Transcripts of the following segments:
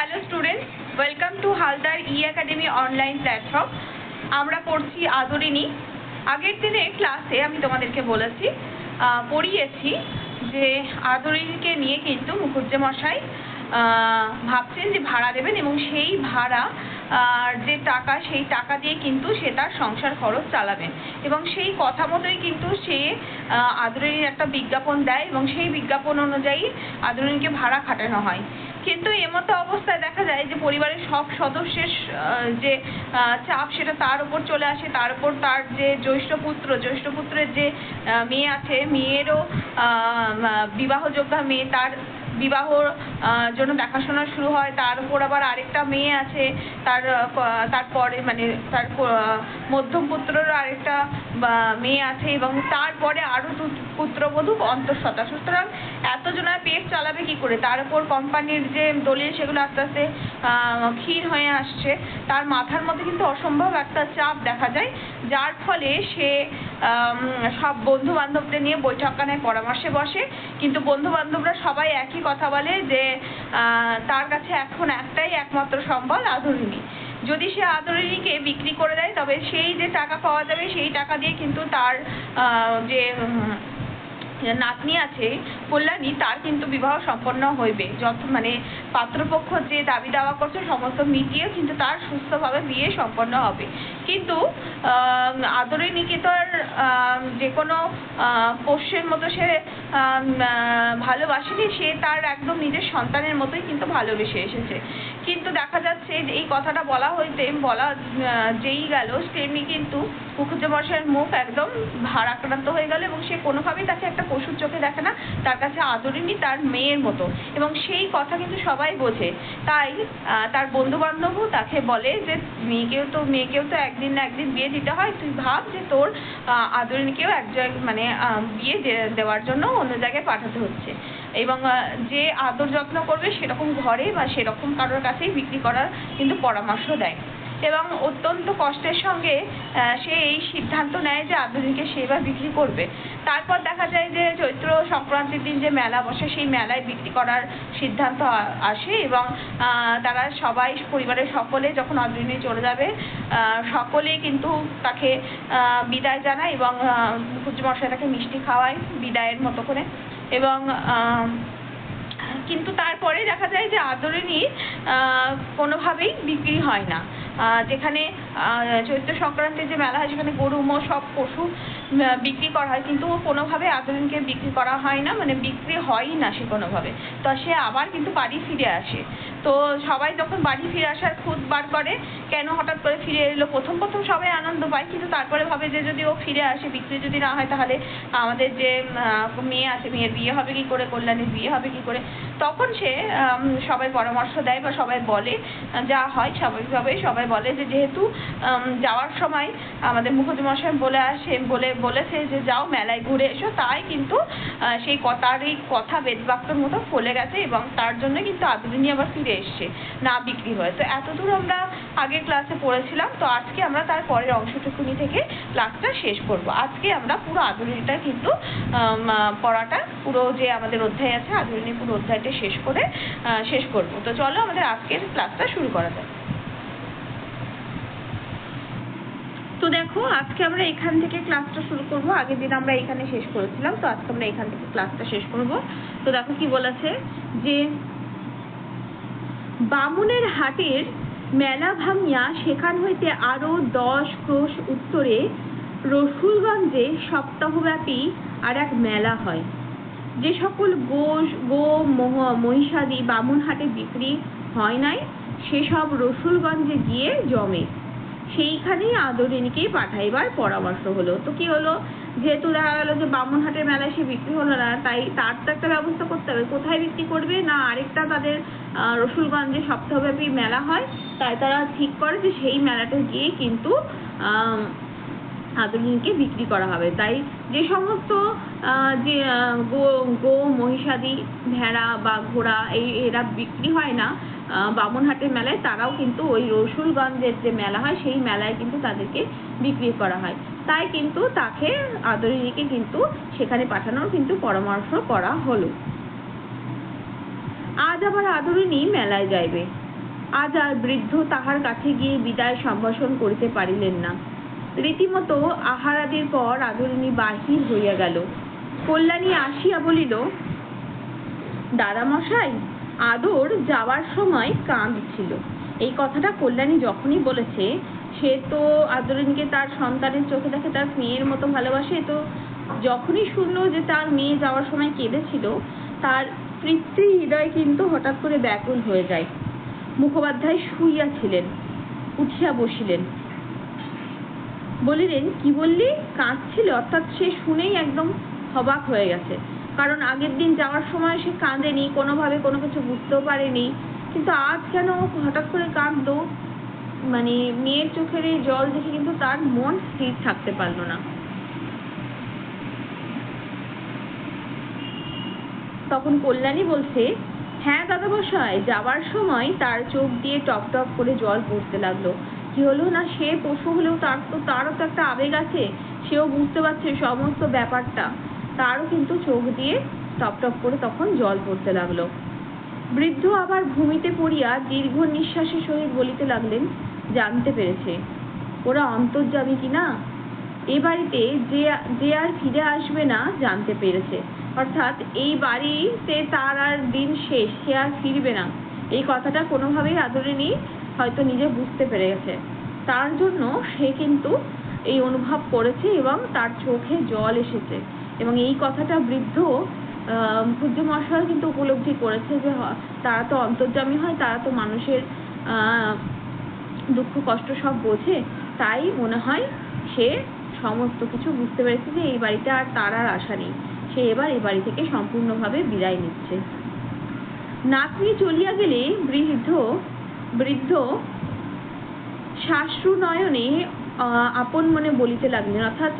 Hello students, welcome to Haldar academy online platform. আমরা পড়ছি আদরিণী। আগের দিনে ক্লাসে আমি তোমাদেরকে পড়িয়েছি যে আদরিণীকে নিয়ে কিন্তু মুখুজ্জেমশাই ভাবছেন যে ভাড়া দেবেন এবং সেই ভাড়া যে টাকা, সেই টাকা দিয়ে কিন্তু সে তার সংসার খরচ চালাবেন এবং সেই কথা মতোই কিন্তু সে আদরিণীর একটা বিজ্ঞাপন দেয় এবং সেই বিজ্ঞাপন অনুযায়ী আদরিণীকে ভাড়া খাটানো হয়। কিন্তু এমতো অবস্থায় দেখা যায় যে পরিবারের সব সদস্যের যে চাপ সেটা তার উপর চলে আসে, তার উপর তার যে জ্যৈষ্ঠ পুত্রের যে মেয়ে আছে, মেয়েরও বিবাহযোগ্যা মেয়ে, তার বিবাহর জন্য দেখাশোনা শুরু হয়। তার উপর আবার আরেকটা মেয়ে আছে, তারপরে মানে তার মধ্যম পুত্রেরও আরেকটা মেয়ে আছে এবং তারপরে আরও পুত্রবধূ অন্তঃসত্ত্বা। সুতরাং এতজনের পেট চালাবে কি করে? তার উপর কোম্পানির যে দলিল সেগুলো আস্তে আস্তে ক্ষীণ হয়ে আসছে। তার মাথার মধ্যে কিন্তু অসম্ভব একটা চাপ দেখা যায়, যার ফলে সে সব বন্ধু বান্ধবদের নিয়ে বৈঠকখানায় পরামর্শে বসে। কিন্তু বন্ধু বান্ধবরা সবাই একই কথা বলে যে তার কাছে এখন একমাত্র সম্বল আদরিণী। যদি সে আদরিণীকে বিক্রি করে দেয় তবে সেই যে টাকা পাওয়া যাবে সেই টাকা দিয়ে কিন্তু তার যে নাতনি আছে কল্যাণী, তার কিন্তু বিবাহ সম্পন্ন হইবে। মানে পাত্রপক্ষ যে দাবি দাওয়া করছে সমস্ত মিটিয়ে কিন্তু তার সুস্থভাবে বিয়ে সম্পন্ন হবে। কিন্তু আদরিণীকে তো আর যে কোনো পোষ্যের মতো সে ভালোবাসেনি, সে তার একদম নিজের সন্তানের মতোই কিন্তু ভালোবেসে এসেছে। কিন্তু দেখা যাচ্ছে এই কথাটা বলা যেই গেল তেমনি কিন্তু মুখুজ্জেমশাইয়ের মুখ একদম ভারাক্রান্ত হয়ে গেল এবং সে কোনোভাবেই তাকে একটা পশুর চোখে দেখে না। তার কাছে আদরিণী তার মেয়ের মতো এবং সেই কথা কিন্তু সবাই বোঝে। তাই তার বন্ধু বান্ধবও তাকে বলে যে মেয়েকেও তো একদিন না একদিন বিয়ে দিতে হয়, তুই ভাব যে তোর আদরিণীকেও মানে বিয়ে দেওয়ার জন্য অন্য জায়গায় পাঠাতে হচ্ছে এবং যে আদর যত্ন করবে সেরকম ঘরে বা সেরকম কারোর কাছেই বিক্রি করার কিন্তু পরামর্শ দেয় এবং অত্যন্ত কষ্টের সঙ্গে সে এই সিদ্ধান্ত নেয় যে আদরিণীকে সে এবার বিক্রি করবে। তারপর দেখা যায় যে চৈত্র সংক্রান্তির দিন যে মেলা বসে সেই মেলায় বিক্রি করার সিদ্ধান্ত আসে এবং তারা সবাই পরিবারের সকলে যখন আদরিণী চলে যাবে সকলেই কিন্তু তাকে বিদায় জানায় এবং মুখুজ্জেমশাই তাকে মিষ্টি খাওয়ায় বিদায়ের মতো করে এবং কিন্তু তারপরে দেখা যায় যে আদরিণী কোনোভাবেই বিক্রি হয় না। যেখানে চৈত্র সংক্রান্তির যে মেলা হয় সেখানে গরু মোষ সব পশু বিক্রি করা হয়, কিন্তু কোনোভাবে আদরিণীকে বিক্রি করা হয় না, মানে বিক্রি হয়ই না সে কোনোভাবে। তো সে আবার কিন্তু বাড়ি ফিরে আসে। তো সবাই যখন বাড়ি ফিরে আসার খুঁত বার করে, কেন হঠাৎ করে ফিরে এলো, প্রথম সবাই আনন্দ পায়, কিন্তু তারপরে ভাবে যে যদি ও ফিরে আসে, বিক্রি যদি না হয় তাহলে আমাদের যে মেয়ে আছে মেয়ের বিয়ে হবে কি করে, কল্যাণীর বিয়ে হবে কি করে। তখন সে সবাই পরামর্শ দেয় বা সবাই বলে, যা হয় স্বাভাবিকভাবে সবাই বলে যে যেহেতু যাওয়ার সময় আমাদের মুখুজ্জেমশাই বলেছে যে যাও মেলায় ঘুরে এসো, তাই কিন্তু সেই কথা বেদবাক্যের মতো ফলে গেছে এবং তার জন্য কিন্তু আদরিণী আবার ফিরে এসছে না বিক্রি হয়ে। তো এতদূর আমরা আগের ক্লাসে পড়েছিলাম। তো আজকে আমরা তার পরের অংশটুকুনি থেকে ক্লাসটা শেষ করব। আজকে আমরা পুরো আদরিণীটা কিন্তু পড়াটা পুরো যে আমাদের অধ্যায় আছে আদরিণী পুরো অধ্যায়টা শেষ করব। তো চলো আমাদের আজকের ক্লাসটা শুরু করা যাক। তো দেখো, আজকে আমরা এখান থেকে ক্লাসটা শুরু করব। আগের দিন আমরা এখানে শেষ করেছিলাম, তো আজকে আমরা এখান থেকে ক্লাসটা শেষ করব। তো দেখো কি বলেছে যে বামুনের হাটের মেলা ভাঙিয়া সেখান হইতে আরো 10 ক্রোশ উত্তরে রসুলগঞ্জে সপ্তাহব্যাপী আর এক মেলা হয়। যে সকল গো মহিষাদি বামুনহাটে বিক্রি হয় নাই সেসব রসুলগঞ্জে গিয়ে জমে। সেইখানেই আদরিণীকেই পাঠাইবার পরামর্শ হলো। তো কি হলো, যেহেতু দেখা গেল যে বামুনহাটের মেলায় সে বিক্রি হলো না, তাই তার তো একটা ব্যবস্থা করতে হবে। কোথায় বিক্রি করবে না, আরেকটা তাদের রসুলগঞ্জে সপ্তাহব্যাপী মেলা হয়, তাই তারা ঠিক করে যে সেই মেলাটা গিয়ে কিন্তু আদরিণীকে বিক্রি করা হবে। তাই যে সমস্ত যে গো মহিষাদি ভেড়া বা ঘোড়া এরা বিক্রি হয় না বামুনহাটের মেলায়, তারাও কিন্তু ওই রসুলগঞ্জের যে মেলা হয় সেই মেলায় কিন্তু তাদেরকে বিক্রি করা হয়। তাই কিন্তু তাকে আদরিণীকে কিন্তু সেখানে পাঠানোর কিন্তু পরামর্শ করা হলো। আজ আবার আদরিণী মেলায় যাইবে। আজ আর বৃদ্ধ তাহার কাছে গিয়ে বিদায় সম্ভাষণ করিতে পারিলেন না। রীতিমতো আহারাদির পর আদরিণী বাহির হইয়া গেল। কল্যাণী আসিয়া বলিল, দাদামশাই, আদর যাওয়ার সময় কাঁদছিল। এই কথাটা কল্যাণী যখনই বলেছে, সে তো আদরিণীকে তার সন্তানের চোখে দেখে, তার মেয়ের মতো ভালোবাসে, তো যখনই শুনলো যে তার মেয়ে যাওয়ার সময় কেঁদেছিল, তার পিতৃ হৃদয় কিন্তু হঠাৎ করে ব্যাকুল হয়ে যায়। মুখোপাধ্যায় শুইয়াছিলেন, উঠিয়া বসিলেন, বলিলেন, কি বললি? কাঁদছিল? অর্থাৎ সে শুনেই একদম অবাক হয়ে গেছে, কারণ আগের দিন যাওয়ার সময় সে কাঁদেনি, কোনোভাবে কোনো কিছু বুঝতেও পারেনি, কিন্তু আজ কেন হঠাৎ করে কাঁদলো? মানে মেয়ের চোখের এই জল দেখে কিন্তু তার মন স্থির থাকতে পারলো না। তখন কল্যাণী বলছে, হ্যাঁ দাদামশাই, যাওয়ার সময় তার চোখ দিয়ে টপ টপ করে জল পড়তে লাগলো। কি হলো না, সে পশু হলেও তারও তো একটা আবেগ আছে, সেও বুঝতে পারছে সমস্ত ব্যাপারটা, তারও কিন্তু চোখ দিয়ে টপ টপ করে তখন জল পড়তে লাগলো। বৃদ্ধ আবার ভূমিতে পড়িয়া দীর্ঘ নিঃশ্বাসের সহিত বলিতে লাগলেন, জানতে পেরেছে ওরা অন্তর্যামী কিনা, এ বাড়িতে যে আর ফিরে আসবে না জানতে পেরেছে, অর্থাৎ এই বাড়িতে তার আর দিন শেষ, সে আর ফিরবে না, এই কথাটা কোনোভাবেই আদরিণী হয়তো নিজে বুঝতে পেরে গেছে। তার জন্য সে কিন্তু এই অনুভব করেছে এবং তার চোখে জল এসেছে, এবং এই কথাটা বৃদ্ধ পূজ্য মহাশয় কিন্তু উপলব্ধি করেছে যে তারা তো অন্তর্যামী হয়, তারা তো মানুষের দুঃখ কষ্ট সব বোঝে, তাই মনে হয় সে সমস্ত কিছু বুঝতে পেরেছে যে এই বাড়িতে আর তার আর আশা নেই, সে এবার এই বাড়ি থেকে সম্পূর্ণভাবে বিদায় নিচ্ছে। নাতনি চলিয়া গেলে বৃদ্ধ শাশ্রু নয়নে আপন মনে বলিতে লাগলেন, অর্থাৎ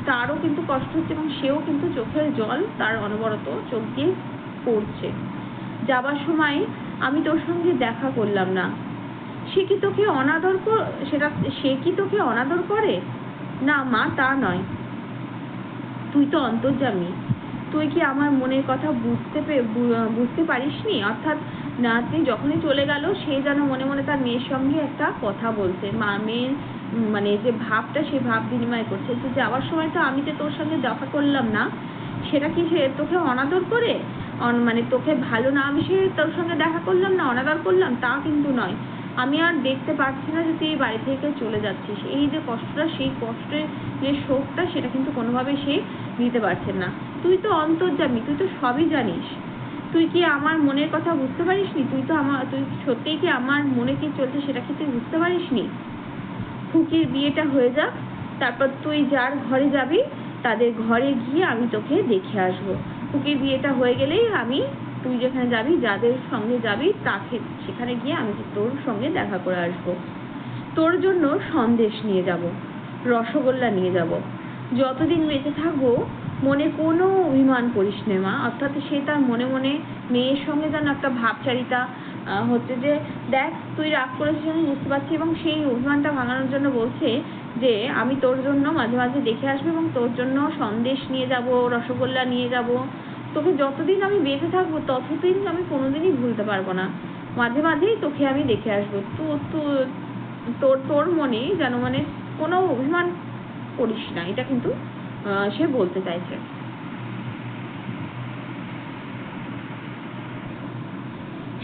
তারও কিন্তু কষ্ট হচ্ছে এবং সেও কিন্তু চোখের জল তার অনবরত চোখ দিয়ে পড়ছে। যাবার সময় আমি তোর সঙ্গে দেখা করলাম না, সে কি তোকে অনাদর করে? না মা, তা নয়, তুই তো অন্তর্যামী, তুই কি আমার মনের কথা বুঝতে পারিসনি? অর্থাৎ নাতনি যখনই চলে গেল, সে যেন মনে মনে তার মেয়ের সঙ্গে একটা কথা বলছে, মেয়ের মানে যে ভাবটা, সে ভাব বিনিময় করছে যে যাওয়ার সময় তো আমি তো তোর সঙ্গে দেখা করলাম না, সেটা কি সে তোকে অনাদর করে, মানে তোকে ভালো না আমি সে তোর সঙ্গে দেখা করলাম না, অনাদর করলাম, তা কিন্তু নয়, আমি আর দেখতে পাচ্ছি না যে তুই এই বাড়ি থেকে চলে যাচ্ছিস, এই যে কষ্টটা, সেই কষ্টের যে শোকটা, সেটা কিন্তু কোনোভাবে সে নিতে পারছেন না। তুই তো অন্তর্যামী, তুই তো সবই জানিস, তুই কি আমার মনের কথা বুঝতে পারিসনি? তুই সত্যিই কি আমার মনে কি চলছে সেটা কি তুই বুঝতে পারিসনি? খুকির বিয়েটা হয়ে যাক, তারপর তুই যার ঘরে যাবি তাদের ঘরে গিয়ে আমি তোকে দেখে আসবো। খুকির বিয়েটা হয়ে গেলেই তুই যেখানে যাবি, যাদের সঙ্গে যাবি, সেখানে গিয়ে আমি তোর সঙ্গে দেখা করে আসবো। তোর জন্য সন্দেশ নিয়ে যাব, রসগোল্লা নিয়ে যাব। যতদিন বেঁচে থাকবো মনে কোনো অভিমান করিস নে মা। অর্থাৎ সে তার মনে মনে মেয়ের সঙ্গে যেন একটা ভাবচারিতা হচ্ছে যে দেখ তুই রাগ করেছিস আমি বুঝতে পারছি, এবং সেই অভিমানটা ভাঙানোর জন্য বলছে যে আমি তোর জন্য মাঝে মাঝে দেখে আসবো এবং তোর জন্য সন্দেশ নিয়ে যাব, রসগোল্লা নিয়ে যাব। তোকে যতদিন আমি বেঁচে থাকবো ততদিন আমি কোনোদিনই ভুলতে পারবো না, মাঝে মাঝেই তোকে আমি দেখে আসবো। তোর মনে যেন মানে কোনো অভিমান করিস না, এটা কিন্তু সে বলতে চাইছে।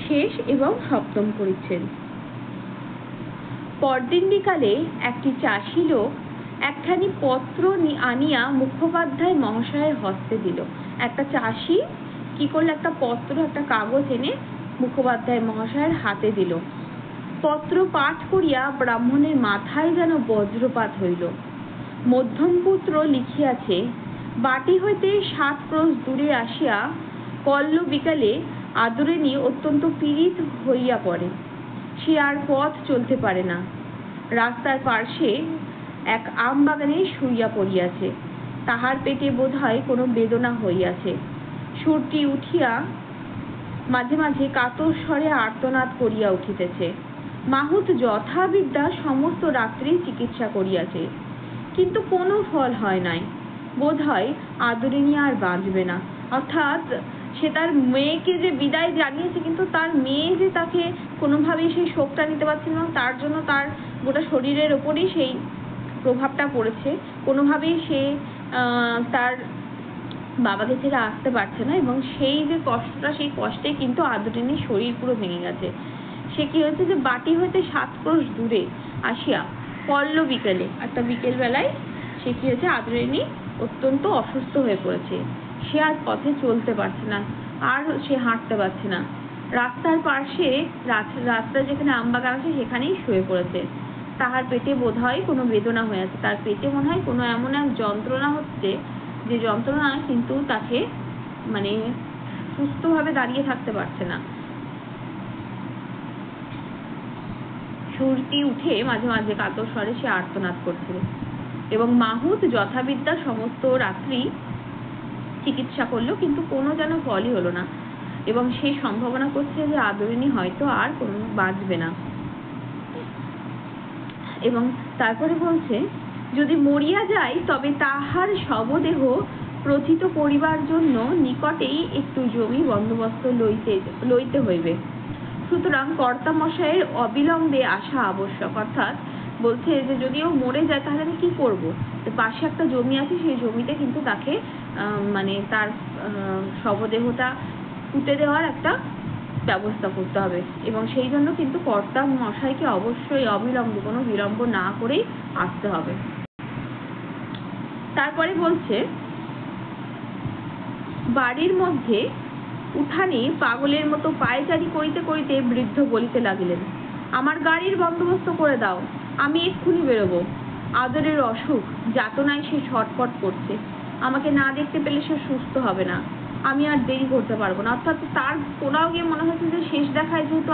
শেষ এবং সপ্তম পরিচ্ছেদ। পরদিন বিকালে একটি চাষি লোক একখানি পত্র আনিয়া মুখোপাধ্যায় মহাশয়ের হস্তে দিল। একটা চাষি কি করলো, একটা পত্র, একটা কাগজ এনে মুখোপাধ্যায় মহাশয়ের হাতে দিল। পত্র পাঠ করিয়া ব্রাহ্মণের মাথায় যেন বজ্রপাত হইল। মধ্যমপুত্র লিখিয়াছে, বাটি হইতে 7 ক্রোশ দূরে আসিয়া কল্ল বিকালে আদরিণী অত্যন্ত পীড়িত হইয়া পড়ে। সে আর পথ চলতে পারে না। রাস্তার পার্শ্বে এক আম বাগানে শুইয়া পড়িয়াছে। তাহার পেটে বোধহয় কোনো বেদনা হইয়াছে। সুরটি উঠিয়া মাঝে মাঝে কাতর স্বরে আর্তনাদ করিয়া উঠিতেছে। মাহুত যথাবিদ্যা সমস্ত রাত্রি চিকিৎসা করিয়াছে, কিন্তু কোনো ফল হয় নাই। বোধ হয় আদরিণী আর বাঁচবে না। অর্থাৎ সে তার মেয়েকে যে বিদায় জানিয়েছে, কিন্তু তার মেয়ে যে তাকে কোনোভাবেই সেই শোকটা নিতে পারছে না, তার জন্য তার গোটা শরীরের ওপরেই সেই প্রভাবটা পড়েছে। কোনোভাবেই সে তার বাবাকে ছেড়ে আসতে পারছে না, এবং সেই যে কষ্টটা, সেই কষ্টে কিন্তু আদরিনীর শরীর পুরো ভেঙে গেছে। সে কি হয়েছে যে বাটি হইতে 7 ক্রোশ দূরে আসিয়া পল্ল বিকেলে, একটা বিকেল বেলায় সে কি হয়েছে, আদরিনী অত্যন্ত অসুস্থ হয়ে পড়েছে। সে আর পথে চলতে পারছে না, আর সে হাঁটতে পারছে না। রাস্তার পাশে, রাস্তায় যেখানে আমবাগান আছে সেখানেই শুয়ে পড়েছে। তাহার পেটে বোধহয় কোনো বেদনা হয়ে আছে, তার পেটে মনে হয় কোনো এমন এক যন্ত্রণা হচ্ছে, যে যন্ত্রণা কিন্তু তাকে মানে সুস্থভাবে দাঁড়িয়ে থাকতে পারছে না। সুরটি উঠে মাঝে মাঝে কাতর স্বরে সে আর্তনাদ করছিল, এবং মাহুত যথাবিদ্যা সমস্ত রাত্রি চিকিৎসা করলো, কিন্তু কোনো যেন ফলই হলো না, এবং সে সম্ভাবনা করছে যে আদরিনী হয়তো আর কোনো বাঁচবে না। এবং তারপরে বলছে, যদি মরিয়া যায় তবে তাহার শবদেহ প্রথিত করিবার জন্য নিকটেই একটু জমি বন্দোবস্ত লইতে হইবে। সুতরাং কর্তামশাইয়ের অবিলম্বে আসা আবশ্যক। অর্থাৎ বলছে যে যদিও মরে যায় তাহলে আমি কি করবো, তো পাশে একটা জমি আছে, সেই জমিতে কিন্তু তাকে মানে তার শবদেহটা পুঁতে দেওয়ার একটা ব্যবস্থা করতে হবে, এবং সেই জন্য কিন্তু কর্তা মশাইকে অবশ্যই অবিলম্বে, কোনো বিলম্ব না করেই আসতে হবে। তারপরে বলছে, বাড়ির মধ্যে উঠানে পাগলের মতো পায়চারি করিতে করিতে বৃদ্ধ বলিতে লাগিলেন, আমার গাড়ির বন্দোবস্ত করে দাও, আমি এক্ষুনি বেরোবো। আদরের অসুখ যাতনায় সে ছটফট করছে, আমাকে না দেখতে পেলে সে সুস্থ হবে না, আমি আর দেরি করতে পারবো না। অর্থাৎ তার কোনাও গিয়ে মনে হচ্ছে যে শেষ দেখায় যেহেতু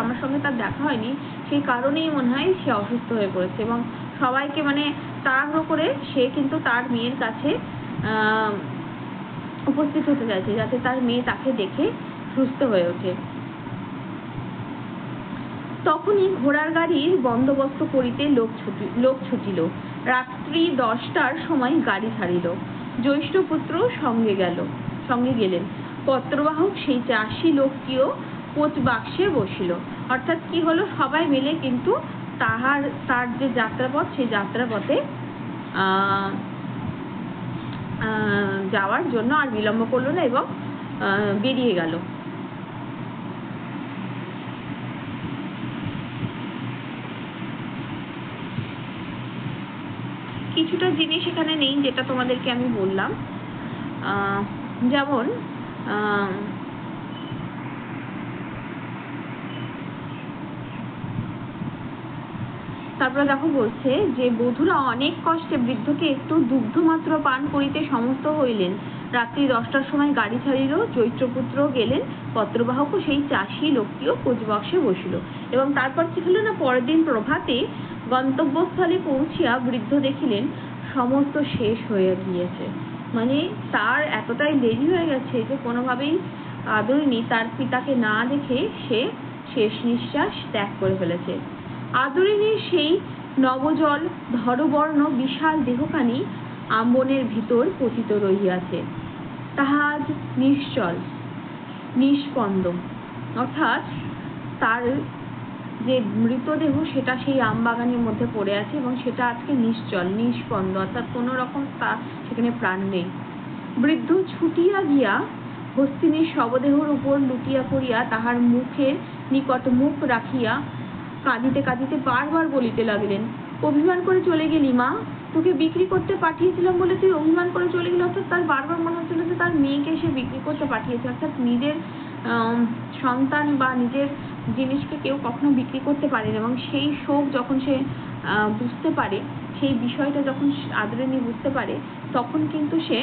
আমার সঙ্গে তার দেখা হয়নি, সেই কারণেই মনে হয় সে অসুস্থ হয়ে পড়েছে, এবং সবাইকে মানে তাড়াহুড়ো করে সে কিন্তু তার মেয়ের কাছে উপস্থিত হতে চাইছে, যাতে তার মেয়ে তাকে দেখে সুস্থ হয়ে ওঠে। তখনই ঘোড়ার গাড়ির বন্দোবস্ত করিতে লোক ছুটিল। রাত্রি 10টার সময় গাড়ি ছাড়িল। জ্যৈষ্ঠ পুত্র সঙ্গে গেলেন। পত্রবাহক সেই চাষি লোকটিও কোচ বাক্সে বসিল। অর্থাৎ কি হলো, সবাই মিলে কিন্তু তার যে যাত্রাপথ, সেই যাত্রাপথে যাওয়ার জন্য আর বিলম্ব করলো না, এবং বেরিয়ে গেল। কিছুটা জিনিস এখানে নেই যেটা তোমাদেরকে আমি বললাম, যেমন তারপরে দেখো বলছে যে বধূরা অনেক কষ্টে বৃদ্ধকে একটু দুগ্ধ মাত্র পান করিতে সমস্ত হইলেন। রাত্রি 10টার সময় গাড়ি ছাড়িল। চৈত্রপুত্র গেলেন, পত্রবাহক সেই চাষি লোকটিও কোচবাক্সে বসিল। এবং তারপর কি হলো না, পরের দিন প্রভাতে গন্তব্যস্থলে পৌঁছিয়া বৃদ্ধ দেখিলেন সমস্ত শেষ হয়ে গিয়েছে। মানে তার এতটাই দেরি হয়ে গেছে যে কোনোভাবেই আদরিনী তার পিতাকে না দেখে সে শেষ নিঃশ্বাস ত্যাগ করে ফেলেছে। আদরিনীর সেই নবজল ধরবর্ণ বিশাল দেহখানি আম্বনের ভিতর পতিত রহিয়াছে, তাহা আজ নিশ্চল নিষ্পন্দ। অর্থাৎ তার যে মৃতদেহ সেটা সেই আমবাগানের মধ্যে পড়ে আছে, এবং সেটা আজকে নিশ্চল নিষ্পন্দ, অর্থাৎ কোনো রকম সেখানে প্রাণ নেই। বৃদ্ধ ছুটিয়া গিয়া হস্তিনীর শবদেহর উপর লুটিয়া পড়িয়া তাহার মুখের নিকট মুখ রাখিয়া কাঁদিতে কাঁদিতে বারবার বলিতে লাগলেন, অভিমান করে চলে গেলি মা, তোকে বিক্রি করতে পাঠিয়েছিলাম বলে তুই অভিমান করে চলে গেলি। অর্থাৎ তার বারবার মনে হচ্ছিল যে তার মেয়েকে সে বিক্রি করতে পাঠিয়েছে। অর্থাৎ নিজের সন্তান বা নিজের জিনিসকে কেউ কখনো বিক্রি করতে পারে না, এবং সেই শোক যখন সে বুঝতে পারে, সেই বিষয়টা যখন আদরিনী বুঝতে পারে, তখন কিন্তু সে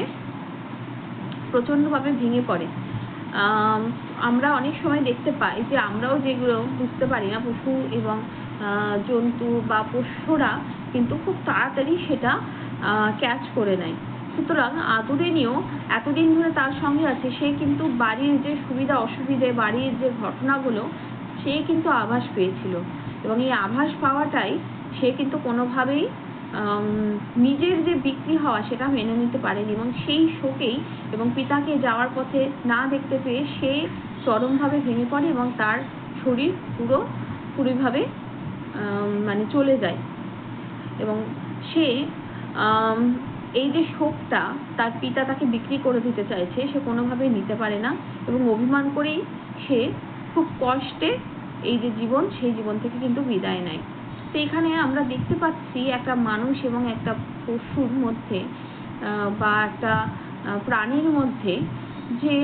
প্রচন্ডভাবে ভেঙে পড়ে। আমরা অনেক সময় দেখতে পাই যে আমরাও যেগুলো বুঝতে পারি না, পশু এবং জন্তু বা পোষ্যরা কিন্তু খুব তাড়াতাড়ি সেটা ক্যাচ করে নেয়। সুতরাং আদরিনীও এতদিন ধরে তার সঙ্গে আছে, সে কিন্তু বাড়ির যে সুবিধা অসুবিধে, বাড়ির যে ঘটনাগুলো, সে কিন্তু আভাস পেয়েছিল, এবং এই আভাস পাওয়াটাই সে কিন্তু কোনোভাবেই নিজের যে বিক্রি হওয়া সেটা মেনে নিতে পারেনি এবং সেই শোকেই এবং পিতাকে যাওয়ার পথে না দেখতে পেয়ে সে চরমভাবে ভেঙে পড়ে এবং তার শরীর পুরোপুরিভাবে মানে চলে যায় এবং সে এই যে শোকটা তার পিতা তাকে বিক্রি করে দিতে চাইছে সে কোনোভাবেই নিতে পারে না এবং অভিমান করেই সে খুব কষ্টে এই যে জীবন সেই জীবন থেকে কিন্তু বিদায় নেয়। তো এখানে আমরা দেখতে পাচ্ছি একটা মানুষ এবং একটা পশুর মধ্যে বা একটা প্রাণীর মধ্যে যে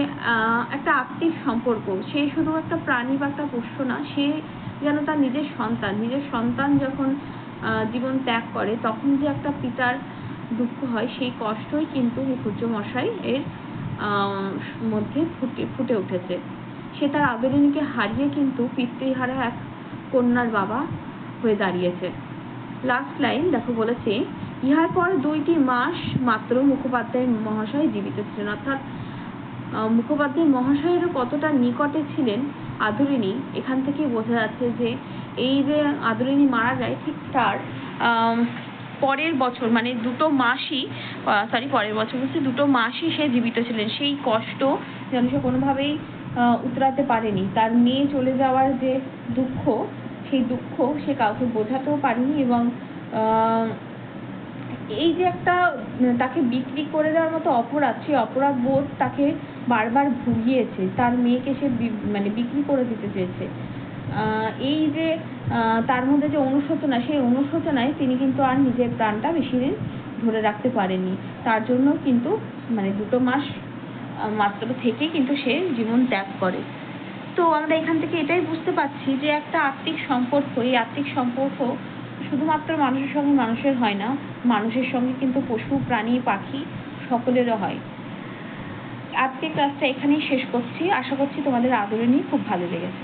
একটা আত্মিক সম্পর্ক। সে শুধু একটা প্রাণী বা একটা পোষ্য না, সে যেন তার নিজের সন্তান যখন জীবন ত্যাগ করে তখন যে একটা পিতার দুঃখ হয় সেই কষ্টই কিন্তু মুখুজ্যে মশাই এর মধ্যে ফুটে উঠেছে। সে তার আদরিণীকে হারিয়ে কিন্তু পিতৃহারা এক কন্যার বাবা হয়ে দাঁড়িয়েছে। লাস্ট লাইন দেখো, বলেছে ইহার পর 2টি মাস মাত্র মুখোপাধ্যায় মহাশয় জীবিত ছিলেন। অর্থাৎ মুখোপাধ্যায় মহাশয়েরও কতটা নিকটে ছিলেন আদরিণী এখান থেকেই বোঝা যাচ্ছে যে এই যে আদরিণী মারা যায় ঠিক তার পরের বছর মানে 2 মাসই পরের বছর বলছি 2 মাসই সে জীবিত ছিলেন। সেই কষ্ট যেন সে কোনোভাবেই উতরাতে পারেনি। তার মেয়ে চলে যাওয়ার যে দুঃখ সেই দুঃখ সে কাউকে বোঝাতেও পারেনি এবং এই যে একটা তাকে বিক্রি করে দেওয়ার মতো অপরাধ, সেই অপরাধ বোধ তাকে বারবার ভুগিয়েছে। তার মেয়েকে সে মানে বিক্রি করে দিতে চেয়েছে। এই যে তার মধ্যে যে অনুশোচনা, সেই অনুশোচনায় তিনি কিন্তু আর নিজের প্রাণটা বেশি দিন ধরে রাখতে পারেনি। তার জন্য কিন্তু মানে 2 মাস মাত্র থেকেই কিন্তু সে জীবন ত্যাগ করে। তো আমরা এখান থেকে এটাই বুঝতে পারছি যে একটা আত্মিক সম্পর্ক, এই আত্মিক সম্পর্ক শুধুমাত্র মানুষের সঙ্গে মানুষের হয় না, মানুষের সঙ্গে কিন্তু পশু, প্রাণী, পাখি সকলেরও হয়। আজকের ক্লাসটা এখানেই শেষ করছি। আশা করছি তোমাদের আদরিণী খুব ভালো লেগেছে।